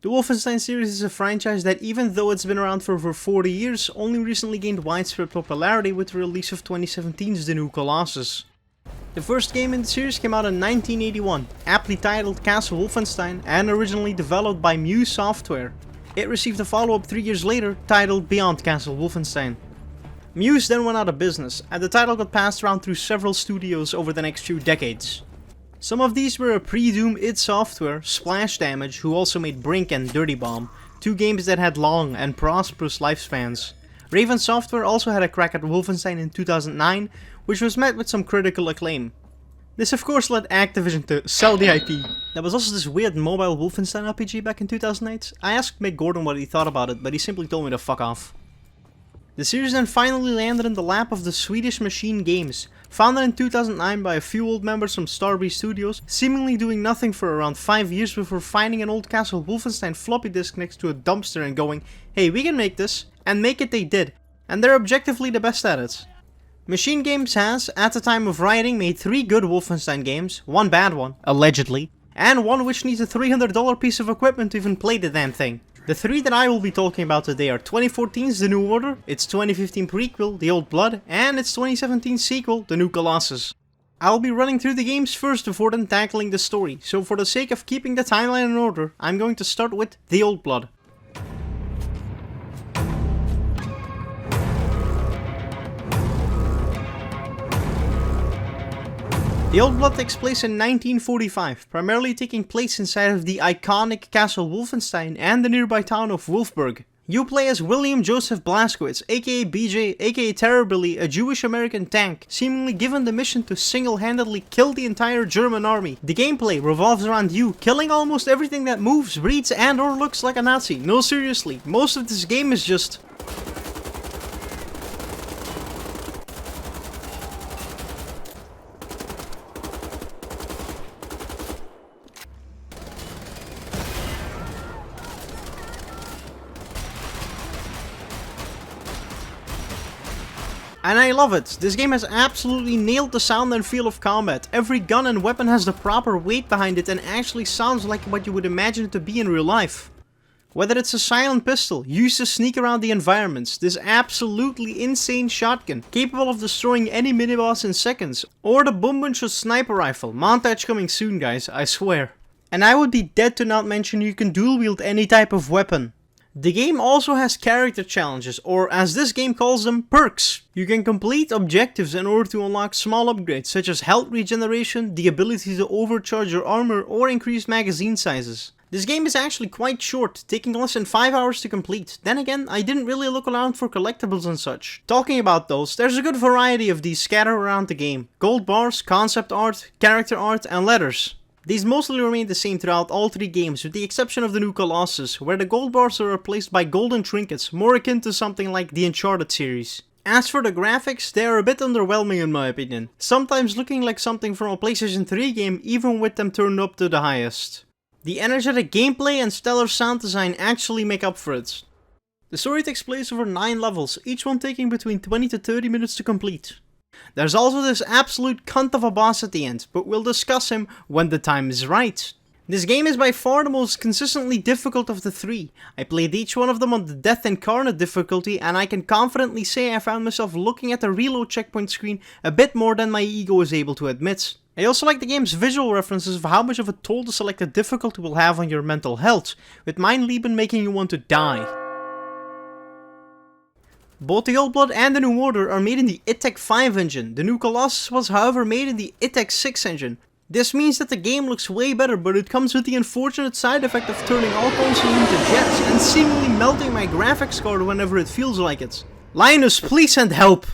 The Wolfenstein series is a franchise that, even though it's been around for over 40 years, only recently gained widespread popularity with the release of 2017's The New Colossus. The first game in the series came out in 1981, aptly titled Castle Wolfenstein and originally developed by Muse Software. It received a follow-up 3 years later, titled Beyond Castle Wolfenstein. Muse then went out of business, and the title got passed around through several studios over the next few decades. Some of these were a pre-Doom id Software, Splash Damage, who also made Brink and Dirty Bomb, two games that had long and prosperous lifespans. Raven Software also had a crack at Wolfenstein in 2009, which was met with some critical acclaim. This of course led Activision to sell the IP. There was also this weird mobile Wolfenstein RPG back in 2008. I asked Mick Gordon what he thought about it, but he simply told me to fuck off. The series then finally landed in the lap of the Swedish MachineGames, founded in 2009 by a few old members from Starbreeze Studios, seemingly doing nothing for around 5 years before finding an old Castle Wolfenstein floppy disk next to a dumpster and going, hey, we can make this, and make it they did, and they're objectively the best at it. MachineGames has, at the time of writing, made 3 good Wolfenstein games, 1 bad one, allegedly, and 1 which needs a $300 piece of equipment to even play the damn thing. The 3 that I will be talking about today are 2014's The New Order, its 2015 prequel, The Old Blood, and its 2017 sequel, The New Colossus. I'll be running through the games first before then tackling the story, so for the sake of keeping the timeline in order, I'm going to start with The Old Blood. The Old Blood takes place in 1945, primarily taking place inside of the iconic Castle Wolfenstein and the nearby town of Wolfsburg. You play as William Joseph Blazkowicz, aka BJ, aka Terror Billy, a Jewish-American tank, seemingly given the mission to single-handedly kill the entire German army. The gameplay revolves around you, killing almost everything that moves, breathes, and or looks like a Nazi. No, seriously, most of this game is just... And I love it. This game has absolutely nailed the sound and feel of combat. Every gun and weapon has the proper weight behind it and actually sounds like what you would imagine it to be in real life. Whether it's a silent pistol, used to sneak around the environments, this absolutely insane shotgun, capable of destroying any miniboss in seconds, or the Bombunshot sniper rifle, montage coming soon guys, I swear. And I would be dead to not mention you can dual wield any type of weapon. The game also has character challenges, or as this game calls them, perks. You can complete objectives in order to unlock small upgrades such as health regeneration, the ability to overcharge your armor, or increase magazine sizes. This game is actually quite short, taking less than 5 hours to complete. Then again, I didn't really look around for collectibles and such. Talking about those, there's a good variety of these scattered around the game. Gold bars, concept art, character art, and letters. These mostly remain the same throughout all 3 games, with the exception of the New Colossus, where the gold bars are replaced by golden trinkets, more akin to something like the Uncharted series. As for the graphics, they are a bit underwhelming in my opinion, sometimes looking like something from a PlayStation 3 game even with them turned up to the highest. The energetic gameplay and stellar sound design actually make up for it. The story takes place over 9 levels, each one taking between 20 to 30 minutes to complete. There's also this absolute cunt of a boss at the end, but we'll discuss him when the time is right. This game is by far the most consistently difficult of the 3. I played each one of them on the Death Incarnate difficulty, and I can confidently say I found myself looking at the reload checkpoint screen a bit more than my ego is able to admit. I also like the game's visual references of how much of a toll the selected difficulty will have on your mental health, with Mein Leben making you want to die. Both the Old Blood and the New Order are made in the id Tech 5 engine. The New Colossus was however made in the id Tech 6 engine. This means that the game looks way better, but it comes with the unfortunate side effect of turning all consoles into jets and seemingly melting my graphics card whenever it feels like it. Linus, please send help!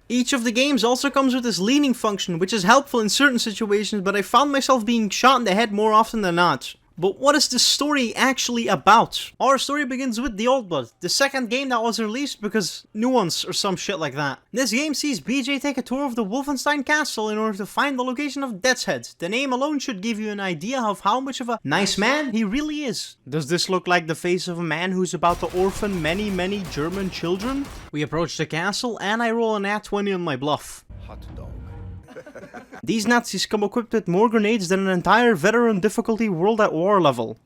Each of the games also comes with this leaning function, which is helpful in certain situations, but I found myself being shot in the head more often than not. But what is this story actually about? Our story begins with The Old Blood, the second game that was released because nuance or some shit like that. This game sees BJ take a tour of the Wolfenstein castle in order to find the location of Death's Head. The name alone should give you an idea of how much of a nice man he really is. Does this look like the face of a man who's about to orphan many German children? We approach the castle and I roll a nat 20 on my bluff. Hot dog. These Nazis come equipped with more grenades than an entire veteran difficulty World at War level.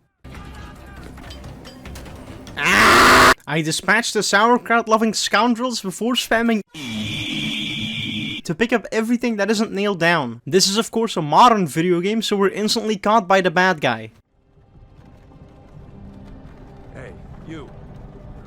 I dispatched the sauerkraut-loving scoundrels before spamming to pick up everything that isn't nailed down. This is of course a modern video game, so we're instantly caught by the bad guy. Hey, you're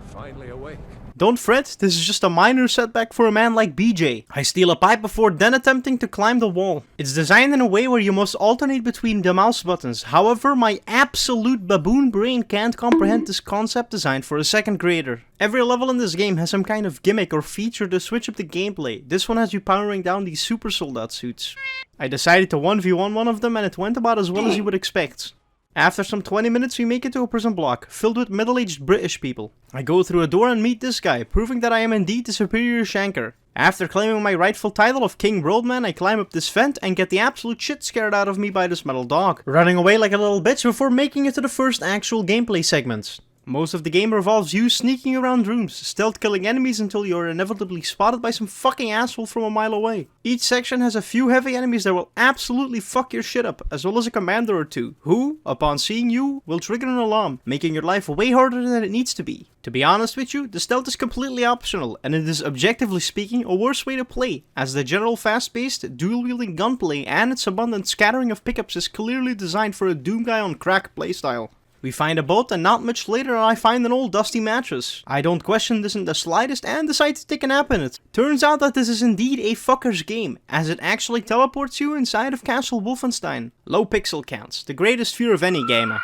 finally awake. Don't fret, this is just a minor setback for a man like BJ. I steal a pipe before then attempting to climb the wall. It's designed in a way where you must alternate between the mouse buttons. However, my absolute baboon brain can't comprehend this concept designed for a second grader. Every level in this game has some kind of gimmick or feature to switch up the gameplay. This one has you powering down these super soldat suits. I decided to 1v1 one of them and it went about as well as you would expect. After some 20 minutes we make it to a prison block, filled with middle-aged British people. I go through a door and meet this guy, proving that I am indeed the superior shanker. After claiming my rightful title of King Roadman, I climb up this vent and get the absolute shit scared out of me by this metal dog, running away like a little bitch before making it to the first actual gameplay segment. Most of the game revolves you sneaking around rooms, stealth killing enemies until you are inevitably spotted by some fucking asshole from a mile away. Each section has a few heavy enemies that will absolutely fuck your shit up, as well as a commander or two, who, upon seeing you, will trigger an alarm, making your life way harder than it needs to be. To be honest with you, the stealth is completely optional, and it is objectively speaking a worse way to play, as the general fast-paced, dual-wielding gunplay and its abundant scattering of pickups is clearly designed for a Doom guy on crack playstyle. We find a boat and not much later I find an old dusty mattress. I don't question this in the slightest and decide to take a nap in it. Turns out that this is indeed a fucker's game, as it actually teleports you inside of Castle Wolfenstein. Low pixel counts, the greatest fear of any gamer.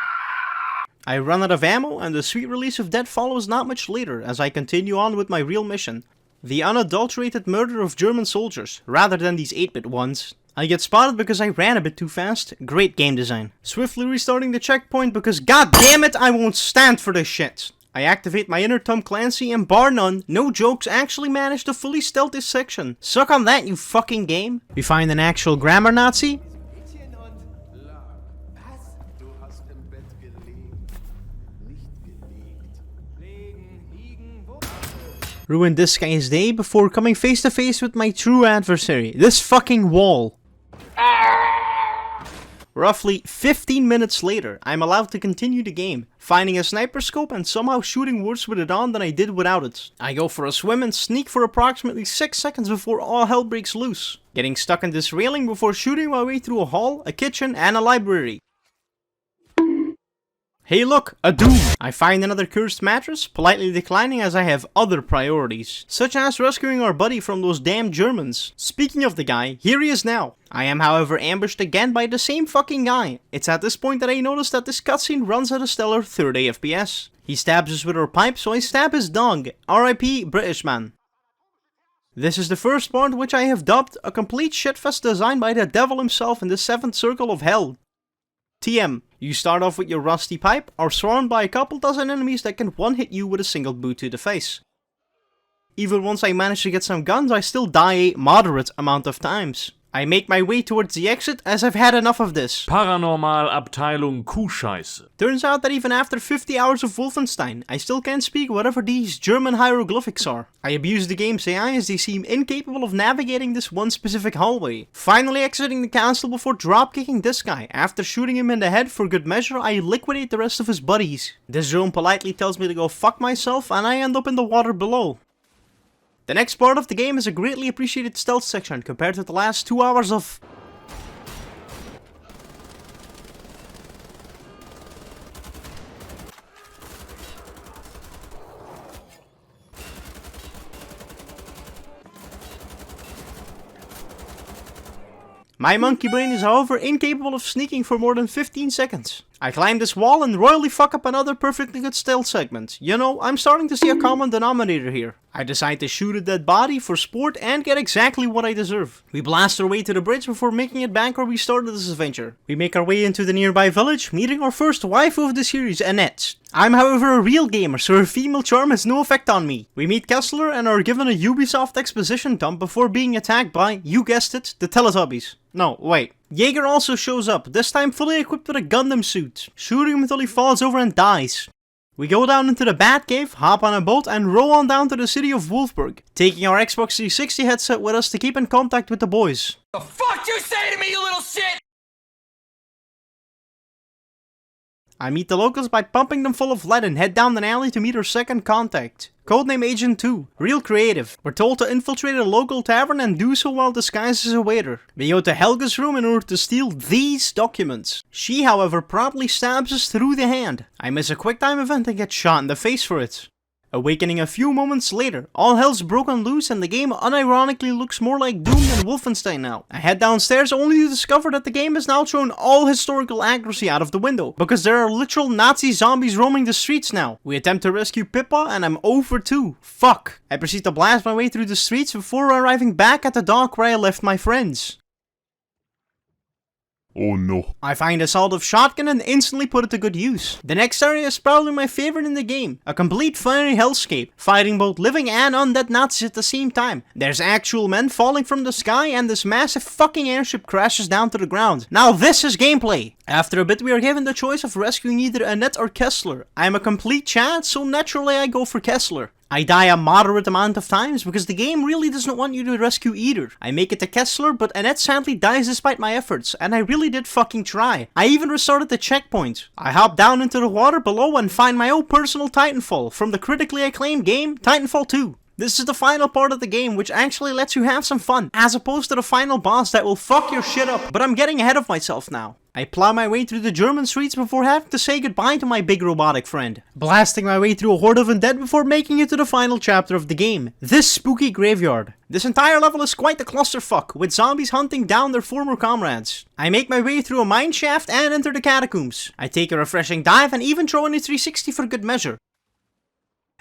I run out of ammo and the sweet release of death follows not much later as I continue on with my real mission. The unadulterated murder of German soldiers, rather than these 8-bit ones. I get spotted because I ran a bit too fast. Great game design. Swiftly restarting the checkpoint because god damn it, I won't stand for this shit. I activate my inner Tom Clancy and bar none, no jokes, actually managed to fully stealth this section. Suck on that, you fucking game. We find an actual grammar Nazi. Ruined this guy's day before coming face to face with my true adversary, this fucking wall. Roughly 15 minutes later, I'm allowed to continue the game, finding a sniper scope and somehow shooting worse with it on than I did without it. I go for a swim and sneak for approximately 6 seconds before all hell breaks loose, getting stuck in this railing before shooting my way through a hall, a kitchen and a library. Hey look, a Doom! I find another cursed mattress, politely declining as I have other priorities, such as rescuing our buddy from those damn Germans. Speaking of the guy, here he is now. I am however ambushed again by the same fucking guy. It's at this point that I notice that this cutscene runs at a stellar 30 FPS. He stabs us with our pipe, so I stab his dog. RIP British man. This is the first part which I have dubbed a complete shitfest designed by the devil himself in the 7th circle of hell. TM, you start off with your rusty pipe, are surrounded by a couple dozen enemies that can one-hit you with a single boot to the face. Even once I manage to get some guns, I still die a moderate amount of times. I make my way towards the exit as I've had enough of this. Paranormal Abteilung Kuhscheiße. Turns out that even after 50 hours of Wolfenstein, I still can't speak whatever these German hieroglyphics are. I abuse the game's AI as they seem incapable of navigating this one specific hallway. Finally exiting the castle before dropkicking this guy. After shooting him in the head for good measure, I liquidate the rest of his buddies. This drone politely tells me to go fuck myself and I end up in the water below. The next part of the game is a greatly appreciated stealth section compared to the last 2 hours of... My monkey brain is however incapable of sneaking for more than 15 seconds. I climb this wall and royally fuck up another perfectly good stealth segment. You know, I'm starting to see a common denominator here. I decide to shoot a dead body for sport and get exactly what I deserve. We blast our way to the bridge before making it back where we started this adventure. We make our way into the nearby village, meeting our first waifu of the series, Annette. I'm however a real gamer, so her female charm has no effect on me. We meet Kessler and are given a Ubisoft exposition dump before being attacked by, you guessed it, the Teletubbies. No, wait. Jäger also shows up, this time fully equipped with a Gundam suit, shooting him until he falls over and dies. We go down into the Batcave, hop on a boat and row on down to the city of Wolfsburg, taking our Xbox 360 headset with us to keep in contact with the boys. The fuck you say to me, you little shit? I meet the locals by pumping them full of lead and head down an alley to meet our second contact. Codename Agent 2. Real creative. We're told to infiltrate a local tavern and do so while disguised as a waiter. We go to Helga's room in order to steal these documents. She, however, promptly stabs us through the hand. I miss a quick time event and get shot in the face for it. Awakening a few moments later, all hell's broken loose and the game unironically looks more like Doom than Wolfenstein now. I head downstairs only to discover that the game has now thrown all historical accuracy out of the window, because there are literal Nazi zombies roaming the streets now. We attempt to rescue Pippa and I'm 0 for 2. Fuck. I proceed to blast my way through the streets before arriving back at the dock where I left my friends. Oh no. I find a sawed-off shotgun and instantly put it to good use. The next area is probably my favorite in the game. A complete fiery hellscape, fighting both living and undead Nazis at the same time. There's actual men falling from the sky and this massive fucking airship crashes down to the ground. Now this is gameplay! After a bit we are given the choice of rescuing either Annette or Kessler. I am a complete Chad, so naturally I go for Kessler. I die a moderate amount of times because the game really doesn't want you to rescue either. I make it to Kessler, but Annette sadly dies despite my efforts, and I really did fucking try. I even restarted the checkpoint. I hop down into the water below and find my own personal Titanfall from the critically acclaimed game Titanfall 2. This is the final part of the game which actually lets you have some fun, as opposed to the final boss that will fuck your shit up. But I'm getting ahead of myself now. I plow my way through the German streets before having to say goodbye to my big robotic friend. Blasting my way through a horde of undead before making it to the final chapter of the game, this spooky graveyard. This entire level is quite the clusterfuck, with zombies hunting down their former comrades. I make my way through a mine shaft and enter the catacombs. I take a refreshing dive and even throw in a 360 for good measure.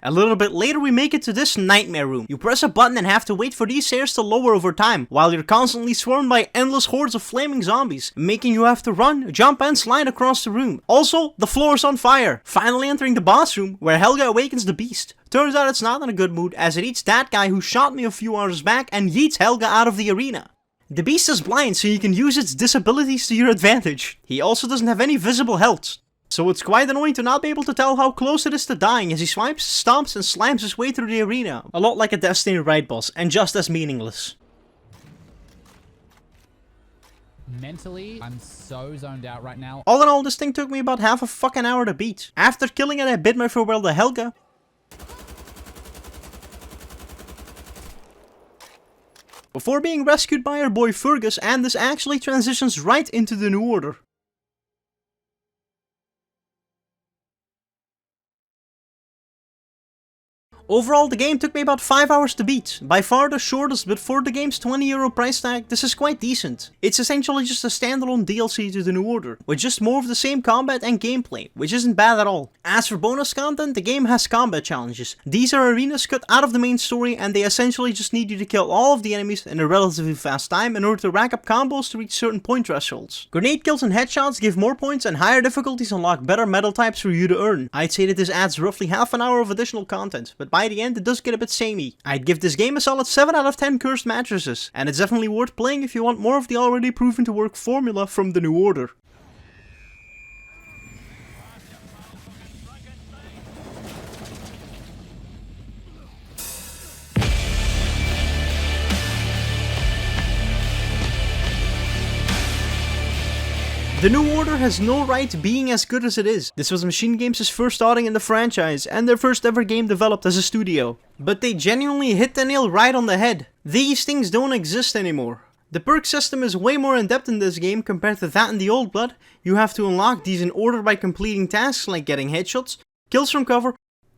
A little bit later we make it to this nightmare room. You press a button and have to wait for these stairs to lower over time, while you're constantly swarmed by endless hordes of flaming zombies, making you have to run, jump and slide across the room. Also, the floor is on fire. Finally entering the boss room, where Helga awakens the beast. Turns out it's not in a good mood, as it eats that guy who shot me a few hours back and yeets Helga out of the arena. The beast is blind, so you can use its disabilities to your advantage. He also doesn't have any visible health. So it's quite annoying to not be able to tell how close it is to dying as he swipes, stomps and slams his way through the arena. A lot like a Destiny raid boss, and just as meaningless. Mentally, I'm so zoned out right now. All in all, this thing took me about half a fucking hour to beat. After killing it, I bid my farewell to Helga. Before being rescued by our boy Fergus, and this actually transitions right into the New Order. Overall, the game took me about 5 hours to beat, by far the shortest, but for the game's €20 price tag, this is quite decent. It's essentially just a standalone DLC to the New Order, with just more of the same combat and gameplay, which isn't bad at all. As for bonus content, the game has combat challenges. These are arenas cut out of the main story, and they essentially just need you to kill all of the enemies in a relatively fast time in order to rack up combos to reach certain point thresholds. Grenade kills and headshots give more points, and higher difficulties unlock better metal types for you to earn. I'd say that this adds roughly half an hour of additional content, but by the end it does get a bit samey. I'd give this game a solid 7 out of 10 cursed mattresses, and it's definitely worth playing if you want more of the already proven to work formula from the New Order. The New Order has no right being as good as it is. This was MachineGames' first outing in the franchise, and their first ever game developed as a studio. But they genuinely hit the nail right on the head. These things don't exist anymore. The perk system is way more in depth in this game compared to that in the old blood. You have to unlock these in order by completing tasks like getting headshots, kills from cover,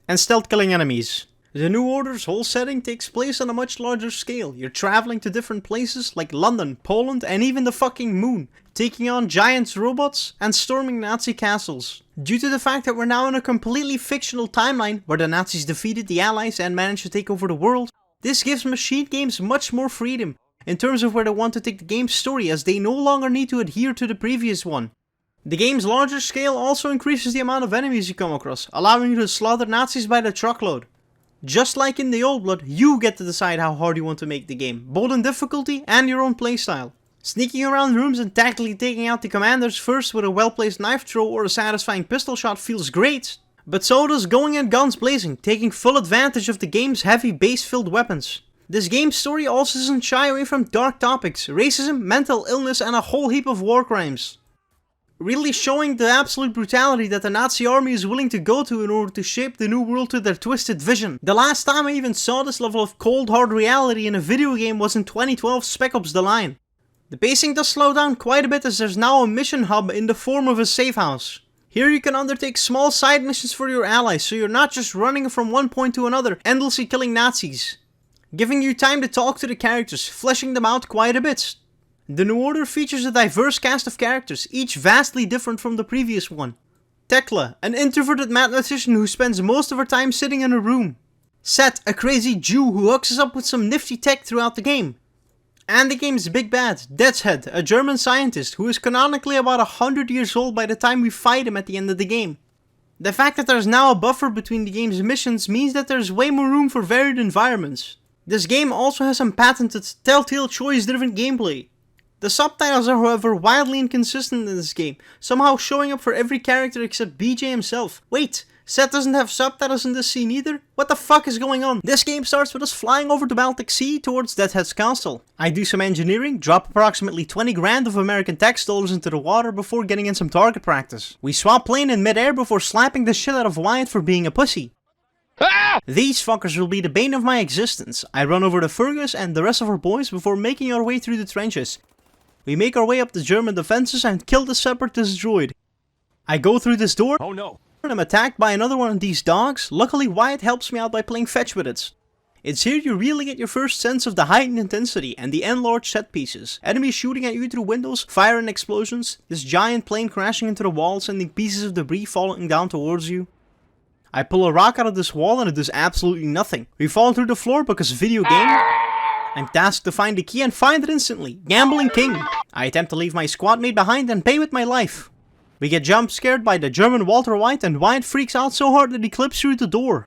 and stealth killing enemies. The New Order's whole setting takes place on a much larger scale. You're traveling to different places like London, Poland, and even the fucking moon, taking on giant robots and storming Nazi castles. Due to the fact that we're now in a completely fictional timeline where the Nazis defeated the Allies and managed to take over the world, this gives MachineGames much more freedom in terms of where they want to take the game's story, as they no longer need to adhere to the previous one. The game's larger scale also increases the amount of enemies you come across, allowing you to slaughter Nazis by the truckload. Just like in the old blood, you get to decide how hard you want to make the game, both in difficulty and your own playstyle. Sneaking around rooms and tactically taking out the commanders first with a well-placed knife throw or a satisfying pistol shot feels great, but so does going in guns blazing, taking full advantage of the game's heavy base-filled weapons. This game's story also doesn't shy away from dark topics, racism, mental illness and a whole heap of war crimes. really showing the absolute brutality that the Nazi army is willing to go to in order to shape the new world to their twisted vision. The last time I even saw this level of cold hard reality in a video game was in 2012 Spec Ops The Line. The pacing does slow down quite a bit as there's now a mission hub in the form of a safe house. Here you can undertake small side missions for your allies, so you're not just running from one point to another, endlessly killing Nazis. Giving you time to talk to the characters, fleshing them out quite a bit. The New Order features a diverse cast of characters, each vastly different from the previous one. Tekla, an introverted mathematician who spends most of her time sitting in a room. Set, a crazy Jew who hooks us up with some nifty tech throughout the game. And the game's big bad, Death's a German scientist who is canonically about 100 years old by the time we fight him at the end of the game. The fact that there's now a buffer between the game's missions means that there's way more room for varied environments. This game also has some patented, telltale choice-driven gameplay. The subtitles are however wildly inconsistent in this game, somehow showing up for every character except BJ himself. Wait, Seth doesn't have subtitles in this scene either? What the fuck is going on? This game starts with us flying over the Baltic Sea towards Death's castle. I do some engineering, drop approximately 20 grand of American tax dollars into the water before getting in some target practice. We swap plane in midair before slapping the shit out of Wyatt for being a pussy. These fuckers will be the bane of my existence. I run over to Fergus and the rest of our boys before making our way through the trenches. We make our way up the German defenses and kill the separatist droid. I go through this door. Oh no. And I'm attacked by another one of these dogs. Luckily Wyatt helps me out by playing fetch with it. It's here you really get your first sense of the heightened intensity and the enlarged set pieces. Enemies shooting at you through windows, fire and explosions, this giant plane crashing into the wall, sending pieces of debris falling down towards you. I pull a rock out of this wall and it does absolutely nothing. We fall through the floor because video game. I'm tasked to find the key and find it instantly. Gambling King. I attempt to leave my squad mate behind and pay with my life. We get jump scared by the German Walter White and Wyatt freaks out so hard that he clips through the door.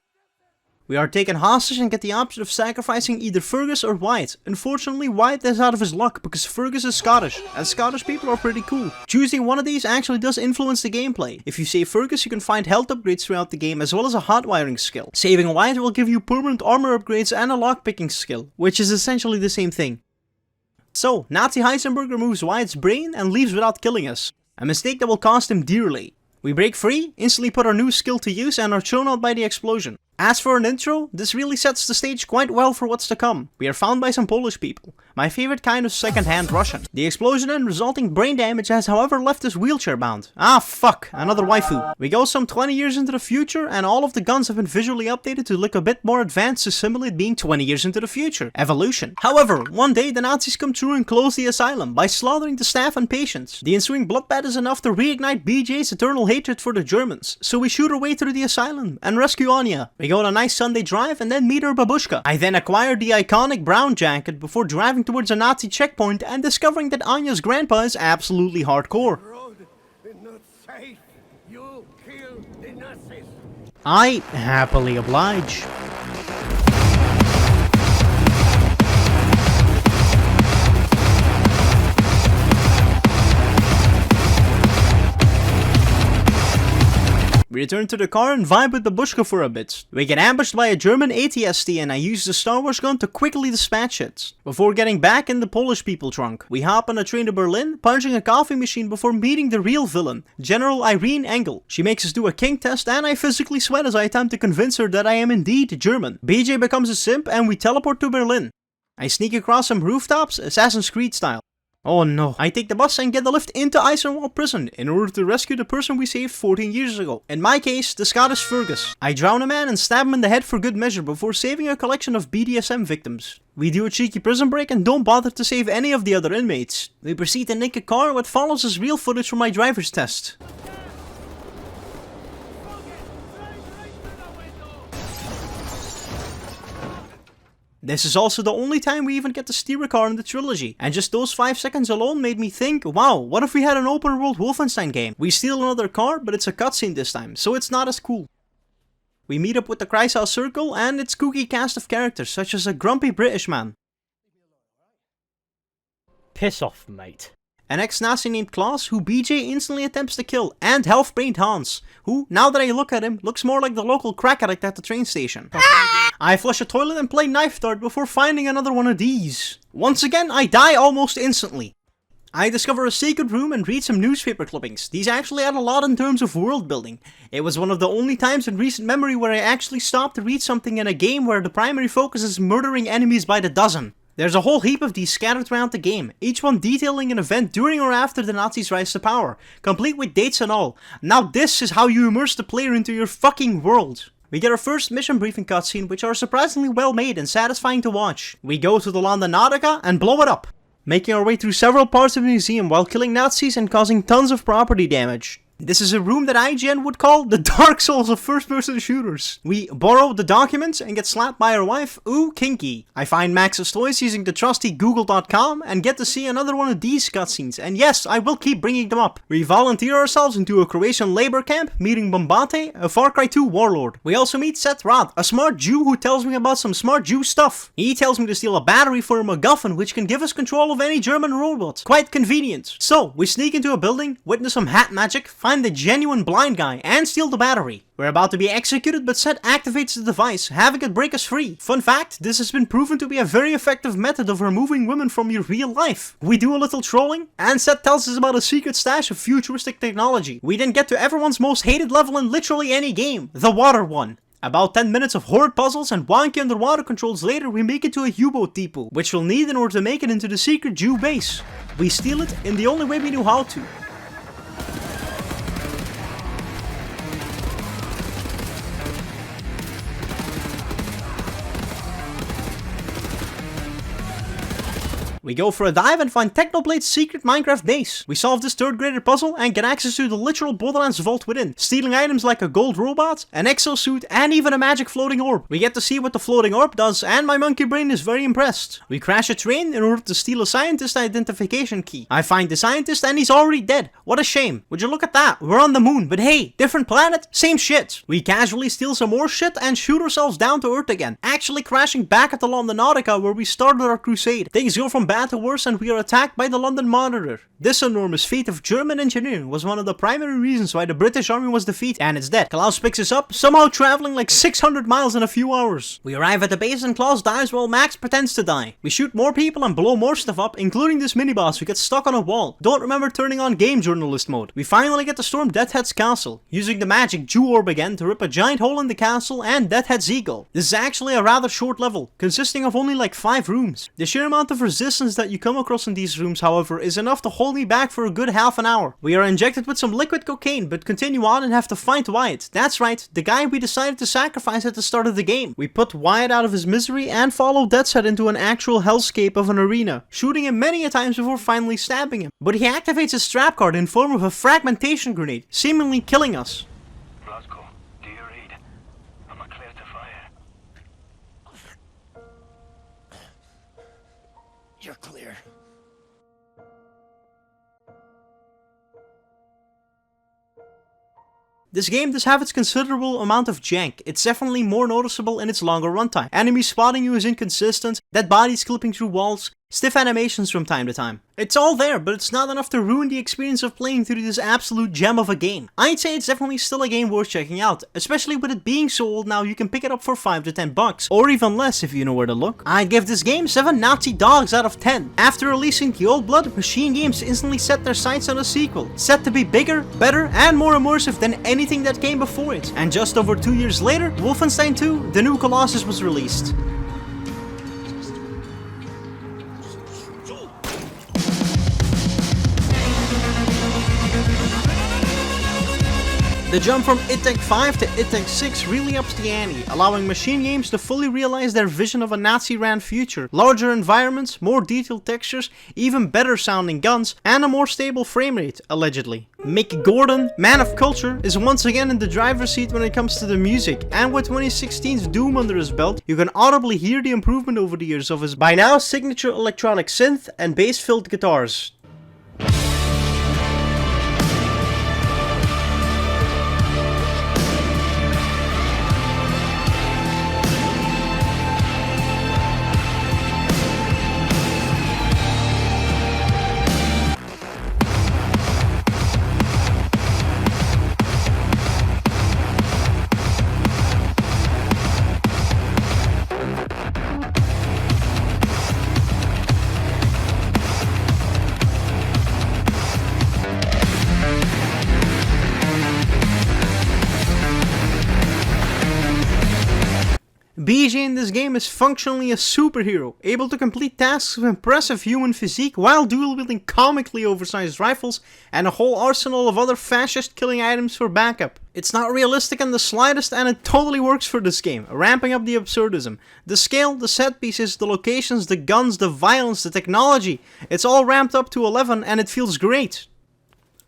We are taken hostage and get the option of sacrificing either Fergus or Wyatt. Unfortunately, Wyatt is out of his luck because Fergus is Scottish, and Scottish people are pretty cool. Choosing one of these actually does influence the gameplay. If you save Fergus, you can find health upgrades throughout the game as well as a hot wiring skill. Saving Wyatt will give you permanent armor upgrades and a lockpicking skill, which is essentially the same thing. So, Nazi Heisenberg removes Wyatt's brain and leaves without killing us. A mistake that will cost him dearly. We break free, instantly put our new skill to use and are thrown out by the explosion. As for an intro, this really sets the stage quite well for what's to come. We are found by some Polish people, my favorite kind of second-hand Russian. The explosion and resulting brain damage has however left us wheelchair bound. Ah fuck, another waifu. We go some 20 years into the future and all of the guns have been visually updated to look a bit more advanced to simulate being 20 years into the future. Evolution. However, one day the Nazis come through and close the asylum by slaughtering the staff and patients. The ensuing bloodbath is enough to reignite BJ's eternal hatred for the Germans, so we shoot our way through the asylum and rescue Anya. We go on a nice Sunday drive and then meet her babushka. I then acquire the iconic brown jacket before driving towards a Nazi checkpoint and discovering that Anya's grandpa is absolutely hardcore. I happily oblige. We return to the car and vibe with the Babushka for a bit. We get ambushed by a German ATST and I use the Star Wars gun to quickly dispatch it. Before getting back in the Polish people trunk, we hop on a train to Berlin, punching a coffee machine before meeting the real villain, General Irene Engel. She makes us do a king test and I physically sweat as I attempt to convince her that I am indeed German. BJ becomes a simp and we teleport to Berlin. I sneak across some rooftops, Assassin's Creed style. Oh no, I take the bus and get the lift into Eisenwald prison in order to rescue the person we saved 14 years ago. In my case, the Scottish Fergus. I drown a man and stab him in the head for good measure before saving a collection of BDSM victims. We do a cheeky prison break and don't bother to save any of the other inmates. We proceed to nick a car. What follows is real footage from my driver's test. This is also the only time we even get to steer a car in the trilogy, and just those 5 seconds alone made me think, wow, what if we had an open world Wolfenstein game? We steal another car, but it's a cutscene this time, so it's not as cool. We meet up with the Kreisau Circle and its kooky cast of characters, such as a grumpy British man. Piss off, mate. An ex-Nazi named Klaus, who BJ instantly attempts to kill, and Health-Brained Hans, who, now that I look at him, looks more like the local crack addict at the train station. I flush a toilet and play knife dart before finding another one of these. Once again, I die almost instantly. I discover a secret room and read some newspaper clippings. These actually add a lot in terms of world building. It was one of the only times in recent memory where I actually stopped to read something in a game where the primary focus is murdering enemies by the dozen. There's a whole heap of these scattered around the game, each one detailing an event during or after the Nazis' rise to power, complete with dates and all. Now this is how you immerse the player into your fucking world. We get our first mission briefing cutscene, which are surprisingly well made and satisfying to watch. We go to the London Nautica and blow it up, making our way through several parts of the museum while killing Nazis and causing tons of property damage. This is a room that IGN would call the Dark Souls of first-person shooters. We borrow the documents and get slapped by our wife. Ooh, kinky. I find Max's toys using the trusty google.com and get to see another one of these cutscenes. And yes, I will keep bringing them up. We volunteer ourselves into a Croatian labor camp, meeting Bombate, a Far Cry 2 warlord. We also meet Seth Roth, a smart Jew who tells me about some smart Jew stuff. He tells me to steal a battery for a MacGuffin, which can give us control of any German robot. Quite convenient. So, we sneak into a building, witness some hat magic, find the genuine blind guy, and steal the battery. We're about to be executed, but Seth activates the device, having it break us free. Fun fact, this has been proven to be a very effective method of removing women from your real life. We do a little trolling, and Seth tells us about a secret stash of futuristic technology. We then get to everyone's most hated level in literally any game, the water one. About 10 minutes of horde puzzles and wonky underwater controls later, we make it to a U-boat depot, which we'll need in order to make it into the secret Jew base. We steal it in the only way we knew how to. We go for a dive and find Technoblade's secret Minecraft base. We solve this 3rd grader puzzle and get access to the literal Borderlands vault within, stealing items like a gold robot, an exosuit, and even a magic floating orb. We get to see what the floating orb does, and my monkey brain is very impressed. We crash a train in order to steal a scientist identification key. I find the scientist and he's already dead. What a shame. Would you look at that? We're on the moon, but hey, different planet, same shit. We casually steal some more shit and shoot ourselves down to Earth again, actually crashing back at the London Nautica where we started our crusade. Things go from bad to worse and we are attacked by the London Monitor. This enormous feat of German engineering was one of the primary reasons why the British army was defeated, and it's dead. Klaus picks us up, somehow traveling like 600 miles in a few hours. We arrive at the base and Klaus dies while Max pretends to die. We shoot more people and blow more stuff up, including this mini-boss who gets stuck on a wall. Don't remember turning on game journalist mode. We finally get to storm Deathhead's castle, using the magic Jew orb again to rip a giant hole in the castle and Deathhead's ego. This is actually a rather short level, consisting of only like 5 rooms. The sheer amount of resistance that you come across in these rooms, however, is enough to hold me back for a good half an hour. We are injected with some liquid cocaine, but continue on and have to find Wyatt. That's right, the guy we decided to sacrifice at the start of the game. We put Wyatt out of his misery and follow Deathhead into an actual hellscape of an arena, shooting him many a times before finally stabbing him. But he activates his trap card in form of a fragmentation grenade, seemingly killing us. Blazko, do you read? Am I clear to fire? You're clear. This game does have its considerable amount of jank. It's definitely more noticeable in its longer runtime. Enemy spotting you is inconsistent, dead bodies clipping through walls, stiff animations from time to time. It's all there, but it's not enough to ruin the experience of playing through this absolute gem of a game. I'd say it's definitely still a game worth checking out, especially with it being so old now you can pick it up for 5 to 10 bucks, or even less if you know where to look. I'd give this game 7 Nazi dogs out of 10. After releasing The Old Blood, MachineGames instantly set their sights on a sequel, set to be bigger, better, and more immersive than anything that came before it. And just over 2 years later, Wolfenstein II, the new Colossus, was released. The jump from It Take 5 to It Take 6 really ups the ante, allowing MachineGames to fully realize their vision of a Nazi-ran future. Larger environments, more detailed textures, even better sounding guns, and a more stable frame rate, allegedly. Mick Gordon, man of culture, is once again in the driver's seat when it comes to the music, and with 2016's Doom under his belt, you can audibly hear the improvement over the years of his by now signature electronic synth and bass-filled guitars. BJ in this game is functionally a superhero, able to complete tasks of impressive human physique while dual-wielding comically oversized rifles and a whole arsenal of other fascist killing items for backup. It's not realistic in the slightest and it totally works for this game, ramping up the absurdism. The scale, the set pieces, the locations, the guns, the violence, the technology, it's all ramped up to 11 and it feels great.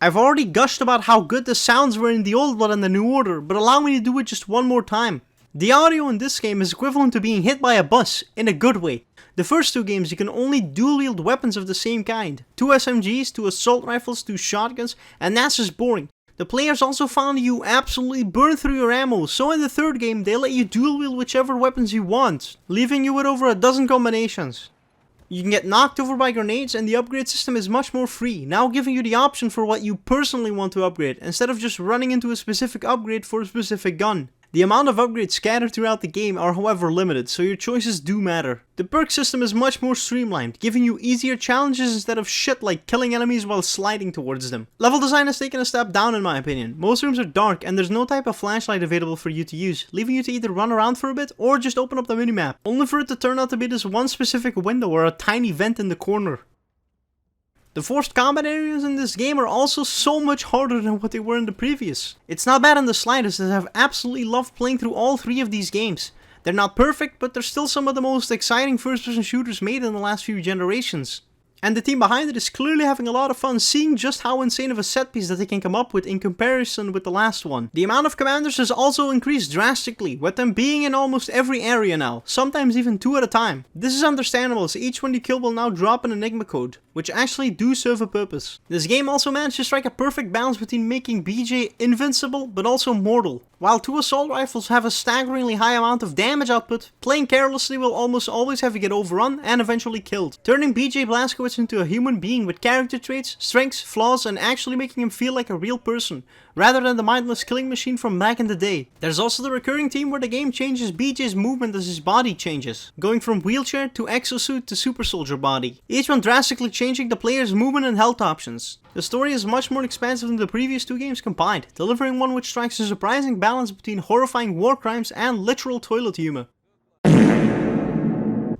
I've already gushed about how good the sounds were in the Old Blood and the New Order, but allow me to do it just one more time. The audio in this game is equivalent to being hit by a bus, in a good way. The first two games you can only dual wield weapons of the same kind. 2 SMGs, 2 assault rifles, 2 shotguns, and that's just boring. The players also found you absolutely burn through your ammo, so in the third game they let you dual wield whichever weapons you want, leaving you with over a dozen combinations. You can get knocked over by grenades and the upgrade system is much more free, now giving you the option for what you personally want to upgrade, instead of just running into a specific upgrade for a specific gun. The amount of upgrades scattered throughout the game are however limited, so your choices do matter. The perk system is much more streamlined, giving you easier challenges instead of shit like killing enemies while sliding towards them. Level design has taken a step down in my opinion. Most rooms are dark and there's no type of flashlight available for you to use, leaving you to either run around for a bit or just open up the minimap, only for it to turn out to be this one specific window or a tiny vent in the corner. The forced combat areas in this game are also so much harder than what they were in the previous. It's not bad in the slightest, as I've absolutely loved playing through all 3 of these games. They're not perfect, but they're still some of the most exciting first-person shooters made in the last few generations. And the team behind it is clearly having a lot of fun seeing just how insane of a set piece that they can come up with in comparison with the last one. The amount of commanders has also increased drastically, with them being in almost every area now, sometimes even 2 at a time. This is understandable, as each one you kill will now drop an enigma code, which actually do serve a purpose. This game also managed to strike a perfect balance between making BJ invincible but also mortal. While 2 assault rifles have a staggeringly high amount of damage output, playing carelessly will almost always have you get overrun and eventually killed, turning BJ Blazkowicz into a human being with character traits, strengths, flaws, and actually making him feel like a real person, rather than the mindless killing machine from back in the day. There's also the recurring theme where the game changes BJ's movement as his body changes, going from wheelchair to exosuit to super soldier body, each one drastically changing the player's movement and health options. The story is much more expansive than the previous 2 games combined, delivering one which strikes a surprising balance between horrifying war crimes and literal toilet humor.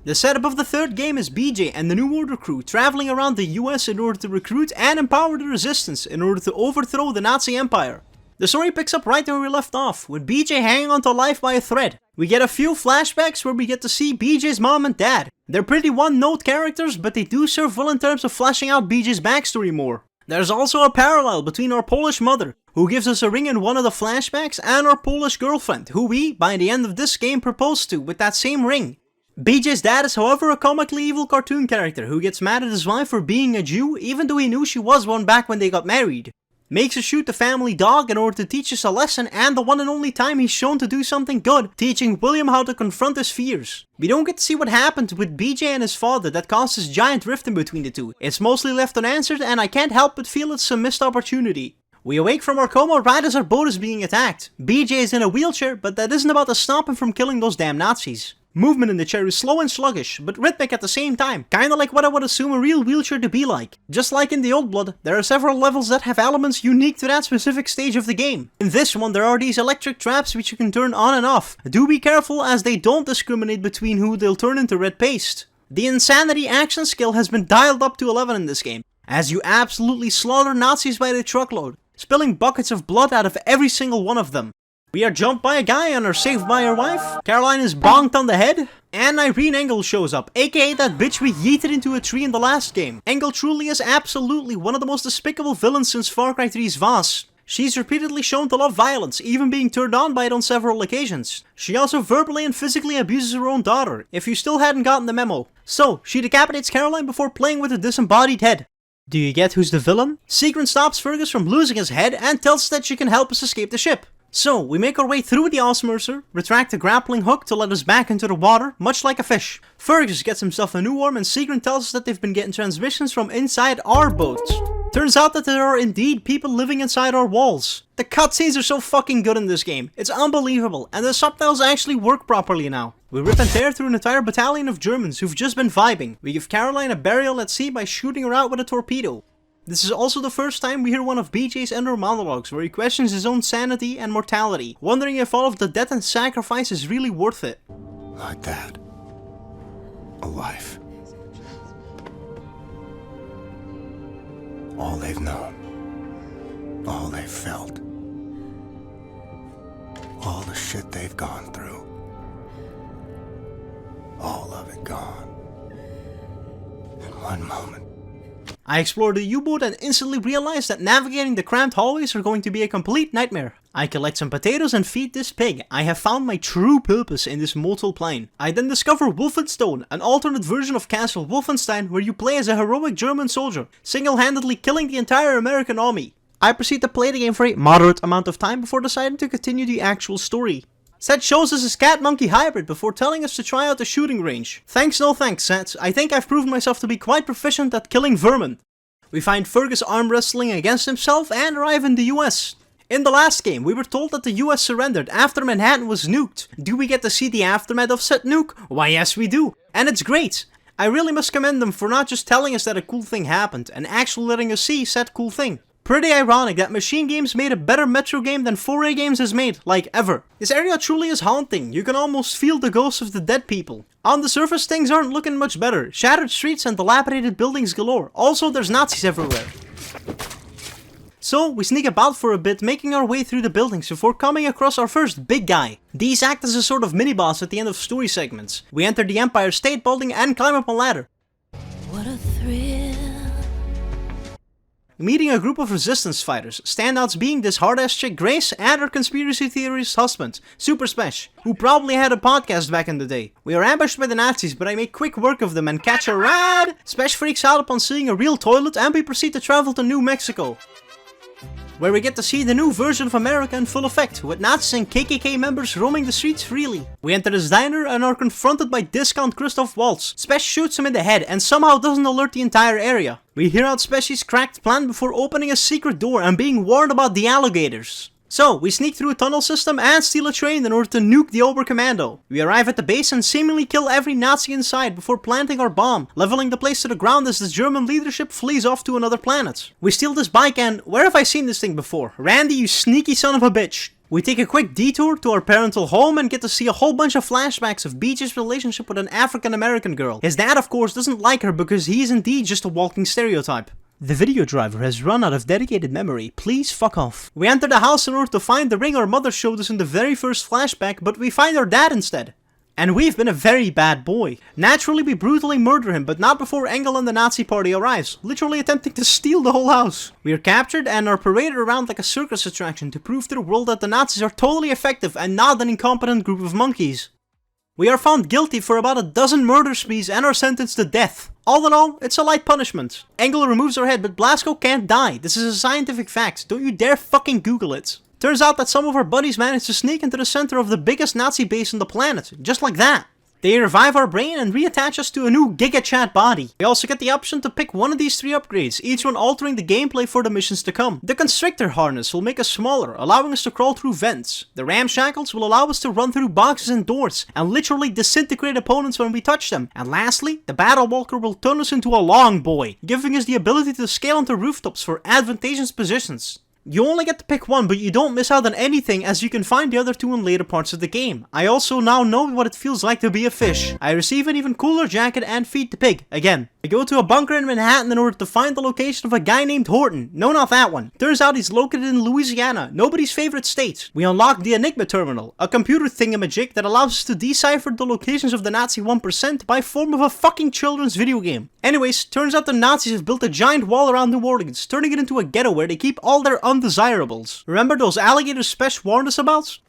The setup of the third game is BJ and the New Order crew traveling around the US in order to recruit and empower the resistance in order to overthrow the Nazi Empire. The story picks up right where we left off, with BJ hanging onto life by a thread. We get a few flashbacks where we get to see BJ's mom and dad. They're pretty one-note characters, but they do serve well in terms of fleshing out BJ's backstory more. There's also a parallel between our Polish mother, who gives us a ring in one of the flashbacks, and our Polish girlfriend, who we, by the end of this game, propose to with that same ring. BJ's dad is however a comically evil cartoon character who gets mad at his wife for being a Jew even though he knew she was one back when they got married. Makes us shoot the family dog in order to teach us a lesson, and the one and only time he's shown to do something good, teaching William how to confront his fears. We don't get to see what happened with BJ and his father that caused this giant rift in between the two. It's mostly left unanswered and I can't help but feel it's a missed opportunity. We awake from our coma right as our boat is being attacked. BJ is in a wheelchair, but that isn't about to stop him from killing those damn Nazis. Movement in the chair is slow and sluggish, but rhythmic at the same time, kinda like what I would assume a real wheelchair to be like. Just like in the Old Blood, there are several levels that have elements unique to that specific stage of the game. In this one there are these electric traps which you can turn on and off. Do be careful as they don't discriminate between who they'll turn into red paste. The insanity action skill has been dialed up to 11 in this game, as you absolutely slaughter Nazis by the truckload, spilling buckets of blood out of every single one of them. We are jumped by a guy and are saved by our wife. Caroline is bonked on the head. And Irene Engel shows up, aka that bitch we yeeted into a tree in the last game. Engel truly is absolutely one of the most despicable villains since Far Cry 3's Voss. She's repeatedly shown to love violence, even being turned on by it on several occasions. She also verbally and physically abuses her own daughter, if you still hadn't gotten the memo. So, she decapitates Caroline before playing with a disembodied head. Do you get who's the villain? Sigrun stops Fergus from losing his head and tells us that she can help us escape the ship. So, we make our way through the Ausmercer, retract the grappling hook to let us back into the water, much like a fish. Fergus gets himself a new arm and Sigrun tells us that they've been getting transmissions from inside our boats. Turns out that there are indeed people living inside our walls. The cutscenes are so fucking good in this game, it's unbelievable, and the subtitles actually work properly now. We rip and tear through an entire battalion of Germans who've just been vibing. We give Caroline a burial at sea by shooting her out with a torpedo. This is also the first time we hear one of BJ's inner monologues where he questions his own sanity and mortality, wondering if all of the death and sacrifice is really worth it. Like that. A life. All they've known. All they've felt. All the shit they've gone through. All of it gone. In one moment. I explored the U-boat and instantly realized that navigating the cramped hallways are going to be a complete nightmare. I collect some potatoes and feed this pig. I have found my true purpose in this mortal plane. I then discover Wolfenstein, an alternate version of Castle Wolfenstein where you play as a heroic German soldier, single-handedly killing the entire American army. I proceed to play the game for a moderate amount of time before deciding to continue the actual story. Set shows us his cat-monkey hybrid before telling us to try out the shooting range. Thanks no thanks, Set. I think I've proven myself to be quite proficient at killing vermin. We find Fergus arm wrestling against himself and arrive in the US. In the last game, we were told that the US surrendered after Manhattan was nuked. Do we get to see the aftermath of said nuke? Why yes we do. And it's great. I really must commend them for not just telling us that a cool thing happened and actually letting us see said cool thing. Pretty ironic that MachineGames made a better Metro game than 4A Games has made, like ever. This area truly is haunting, you can almost feel the ghosts of the dead people. On the surface things aren't looking much better, shattered streets and dilapidated buildings galore, also there's Nazis everywhere. So we sneak about for a bit, making our way through the buildings before coming across our first big guy. These act as a sort of mini-boss at the end of story segments. We enter the Empire State Building and climb up a ladder. What a thrill. Meeting a group of resistance fighters, standouts being this hard-ass chick Grace and her conspiracy theorist husband, Super Smash, who probably had a podcast back in the day. We are ambushed by the Nazis, but I make quick work of them and catch a ride! Smash freaks out upon seeing a real toilet and we proceed to travel to New Mexico, where we get to see the new version of America in full effect, with Nazis and KKK members roaming the streets freely. We enter this diner and are confronted by Discount Christoph Waltz. Spesh shoots him in the head and somehow doesn't alert the entire area. We hear out Spesh's cracked plan before opening a secret door and being warned about the alligators. So, we sneak through a tunnel system and steal a train in order to nuke the Oberkommando. We arrive at the base and seemingly kill every Nazi inside before planting our bomb, leveling the place to the ground as the German leadership flees off to another planet. We steal this bike and, where have I seen this thing before? Randy, you sneaky son of a bitch. We take a quick detour to our parental home and get to see a whole bunch of flashbacks of Beach's relationship with an African American girl. His dad of course doesn't like her because he is indeed just a walking stereotype. The video driver has run out of dedicated memory, please fuck off. We enter the house in order to find the ring our mother showed us in the very first flashback, but we find our dad instead. And we've been a very bad boy. Naturally we brutally murder him, but not before Engel and the Nazi party arrives, literally attempting to steal the whole house. We are captured and are paraded around like a circus attraction to prove to the world that the Nazis are totally effective and not an incompetent group of monkeys. We are found guilty for about a dozen murder sprees and are sentenced to death. All in all, it's a light punishment. Engel removes her head, but Blazko can't die. This is a scientific fact. Don't you dare fucking Google it. Turns out that some of our buddies managed to sneak into the center of the biggest Nazi base on the planet. Just like that. They revive our brain and reattach us to a new GigaChat body. We also get the option to pick one of these 3 upgrades, each one altering the gameplay for the missions to come. The Constrictor harness will make us smaller, allowing us to crawl through vents. The Ramshackles will allow us to run through boxes and doors, and literally disintegrate opponents when we touch them. And lastly, the Battle Walker will turn us into a long boy, giving us the ability to scale onto rooftops for advantageous positions. You only get to pick one, but you don't miss out on anything as you can find the other 2 in later parts of the game. I also now know what it feels like to be a fish. I receive an even cooler jacket and feed the pig, again. I go to a bunker in Manhattan in order to find the location of a guy named Horton. No, not that one. Turns out he's located in Louisiana, nobody's favorite state. We unlock the Enigma Terminal, a computer thingamajig that allows us to decipher the locations of the Nazi 1% by form of a fucking children's video game. Anyways, turns out the Nazis have built a giant wall around New Orleans, turning it into a ghetto where they keep all their undesirables. Remember those alligators Spesh warned us about?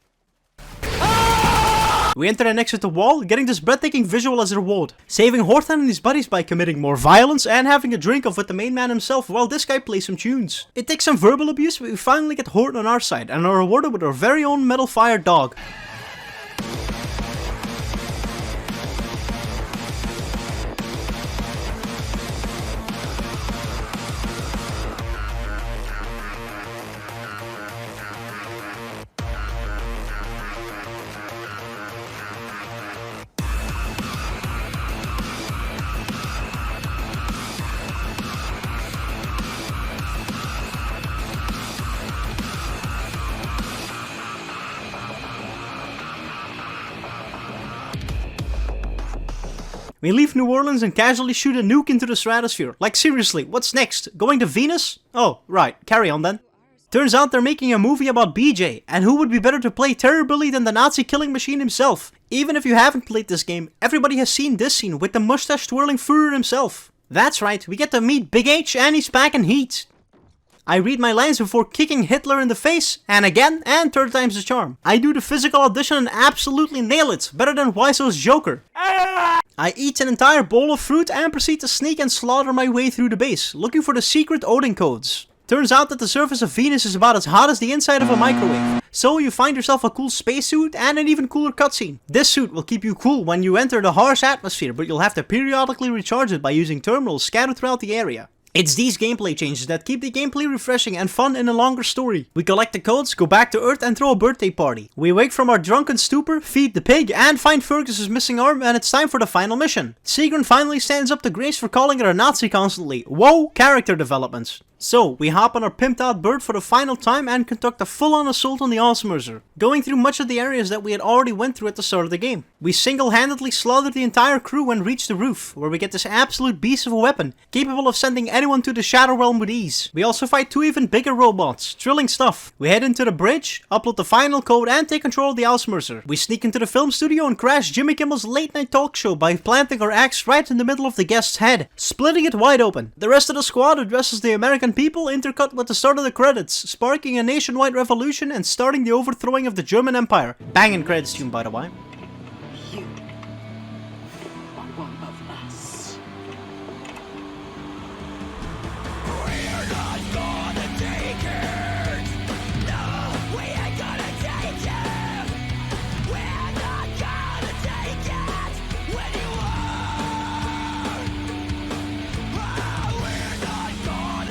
We enter and exit the wall, getting this breathtaking visual as a reward, saving Horton and his buddies by committing more violence and having a drink off with the main man himself while this guy plays some tunes. It takes some verbal abuse, but we finally get Horton on our side and are rewarded with our very own metal fire dog. We leave New Orleans and casually shoot a nuke into the stratosphere. Like seriously, what's next? Going to Venus? Oh, right, carry on then. Turns out they're making a movie about BJ, and who would be better to play Terror Billy than the Nazi killing machine himself? Even if you haven't played this game, everybody has seen this scene with the mustache twirling Führer himself. That's right, we get to meet Big H and he's back in heat. I read my lines before kicking Hitler in the face, and again, and third time's the charm. I do the physical audition and absolutely nail it, better than Wiseau's Joker. I eat an entire bowl of fruit and proceed to sneak and slaughter my way through the base, looking for the secret Odin codes. Turns out that the surface of Venus is about as hot as the inside of a microwave. So you find yourself a cool spacesuit and an even cooler cutscene. This suit will keep you cool when you enter the harsh atmosphere, but you'll have to periodically recharge it by using terminals scattered throughout the area. It's these gameplay changes that keep the gameplay refreshing and fun in a longer story. We collect the codes, go back to Earth and throw a birthday party. We wake from our drunken stupor, feed the pig, and find Fergus's missing arm, and it's time for the final mission. Sigrun finally stands up to Grace for calling her a Nazi constantly. Whoa, character developments. So, we hop on our pimped out bird for the final time and conduct a full-on assault on the Awesomerzer, going through much of the areas that we had already went through at the start of the game. We single-handedly slaughter the entire crew and reach the roof, where we get this absolute beast of a weapon, capable of sending anyone to the Shadow Realm with ease. We also fight 2 even bigger robots, thrilling stuff. We head into the bridge, upload the final code and take control of the Awesomerzer. We sneak into the film studio and crash Jimmy Kimmel's late night talk show by planting our axe right in the middle of the guest's head, splitting it wide open. The rest of the squad addresses the American people, intercut with the start of the credits, sparking a nationwide revolution and starting the overthrowing of the German Empire. Banging credits tune, by the way. You are one of us.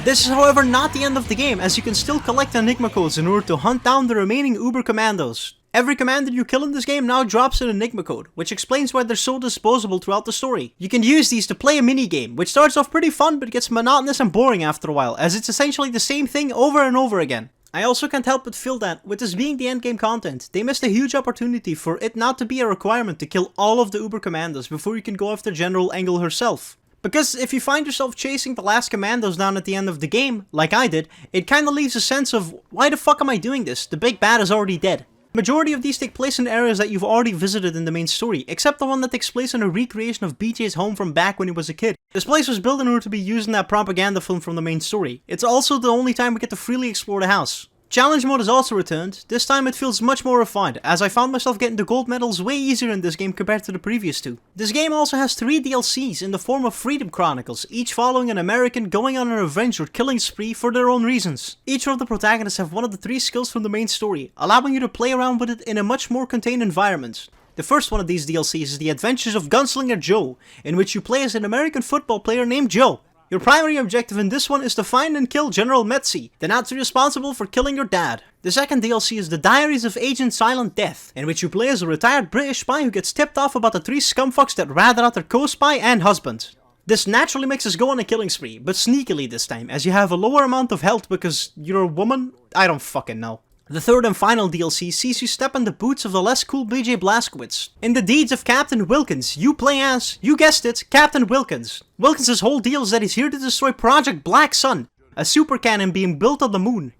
This is however not the end of the game, as you can still collect Enigma codes in order to hunt down the remaining Uber Commandos. Every commander you kill in this game now drops an Enigma code, which explains why they're so disposable throughout the story. You can use these to play a minigame, which starts off pretty fun but gets monotonous and boring after a while, as it's essentially the same thing over and over again. I also can't help but feel that, with this being the endgame content, they missed a huge opportunity for it not to be a requirement to kill all of the Uber Commandos before you can go after General Engel herself. Because if you find yourself chasing the last commandos down at the end of the game, like I did, it kinda leaves a sense of, why the fuck am I doing this? The big bad is already dead. Majority of these take place in areas that you've already visited in the main story, except the one that takes place in a recreation of BJ's home from back when he was a kid. This place was built in order to be used in that propaganda film from the main story. It's also the only time we get to freely explore the house. Challenge mode is also returned. This time it feels much more refined, as I found myself getting the gold medals way easier in this game compared to the previous 2. This game also has 3 DLCs in the form of Freedom Chronicles, each following an American going on a revenge or killing spree for their own reasons. Each of the protagonists have one of the 3 skills from the main story, allowing you to play around with it in a much more contained environment. The first one of these DLCs is The Adventures of Gunslinger Joe, in which you play as an American football player named Joe. Your primary objective in this one is to find and kill General Metzi, the Nazi responsible for killing your dad. The second DLC is The Diaries of Agent Silent Death, in which you play as a retired British spy who gets tipped off about the 3 scumfucks that ratted out their co-spy and husband. This naturally makes us go on a killing spree, but sneakily this time, as you have a lower amount of health because you're a woman? I don't fucking know. The third and final DLC sees you step in the boots of the less cool BJ Blazkowicz. In the deeds of Captain Wilkins, you play as, you guessed it, Captain Wilkins. Wilkins' whole deal is that he's here to destroy Project Black Sun, a super cannon being built on the moon.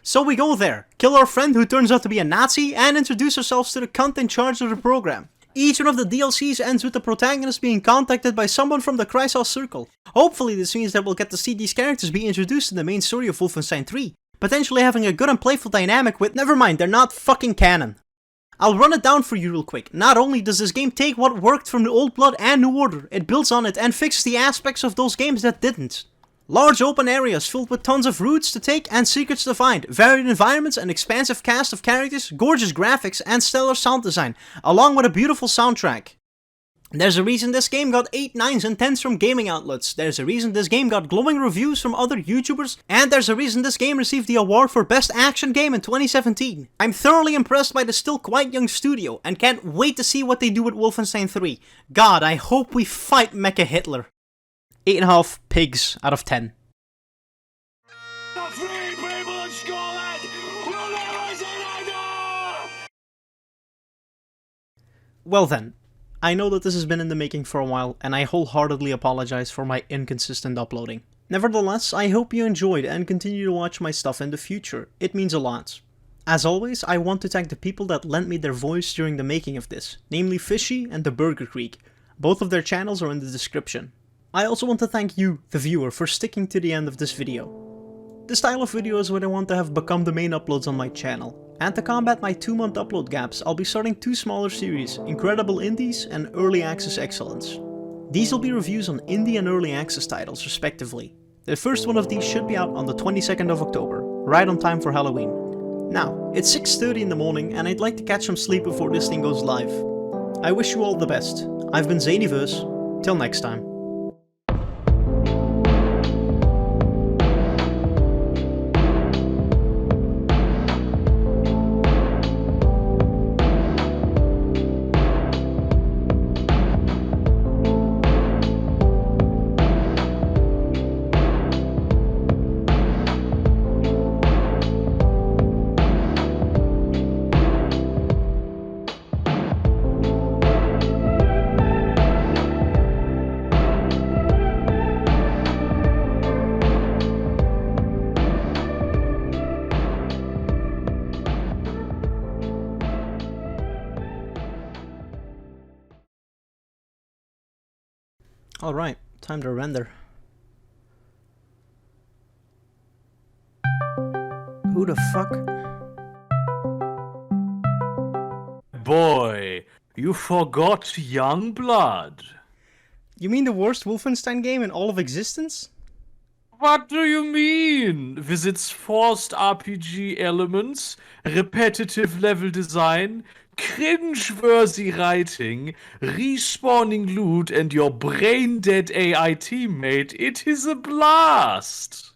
So we go there, kill our friend who turns out to be a Nazi, and introduce ourselves to the cunt in charge of the program. Each one of the DLCs ends with the protagonist being contacted by someone from the Chrysos Circle. Hopefully this means that we'll get to see these characters be introduced in the main story of Wolfenstein III. Potentially having a good and playful dynamic with, never mind, they're not fucking canon. I'll run it down for you real quick. Not only does this game take what worked from the Old Blood and New Order, it builds on it and fixes the aspects of those games that didn't. Large open areas filled with tons of routes to take and secrets to find, varied environments, an expansive cast of characters, gorgeous graphics and stellar sound design, along with a beautiful soundtrack. There's a reason this game got 8, 9s and 10s from gaming outlets, there's a reason this game got glowing reviews from other YouTubers, and there's a reason this game received the award for Best Action Game in 2017. I'm thoroughly impressed by the still quite young studio, and can't wait to see what they do with Wolfenstein 3. God, I hope we fight Mecha Hitler. 8.5 pigs out of 10. Well then. I know that this has been in the making for a while, and I wholeheartedly apologize for my inconsistent uploading. Nevertheless, I hope you enjoyed and continue to watch my stuff in the future. It means a lot. As always, I want to thank the people that lent me their voice during the making of this, namely Fizhy and TheBurgerKrieg. Both of their channels are in the description. I also want to thank you, the viewer, for sticking to the end of this video. This style of video is what I want to have become the main uploads on my channel. And to combat my 2-month upload gaps, I'll be starting 2 smaller series, Incredible Indies and Early Access Excellence. These will be reviews on indie and early access titles respectively. The first one of these should be out on the 22nd of October, right on time for Halloween. Now, it's 6:30 in the morning and I'd like to catch some sleep before this thing goes live. I wish you all the best. I've been Zanyverse. Till next time. Alright, time to render. Who the fuck? Boy, you forgot Youngblood. You mean the worst Wolfenstein game in all of existence? What do you mean? With its forced RPG elements, repetitive level design, cringe-worthy writing, respawning loot, and your brain-dead AI teammate, it is a blast!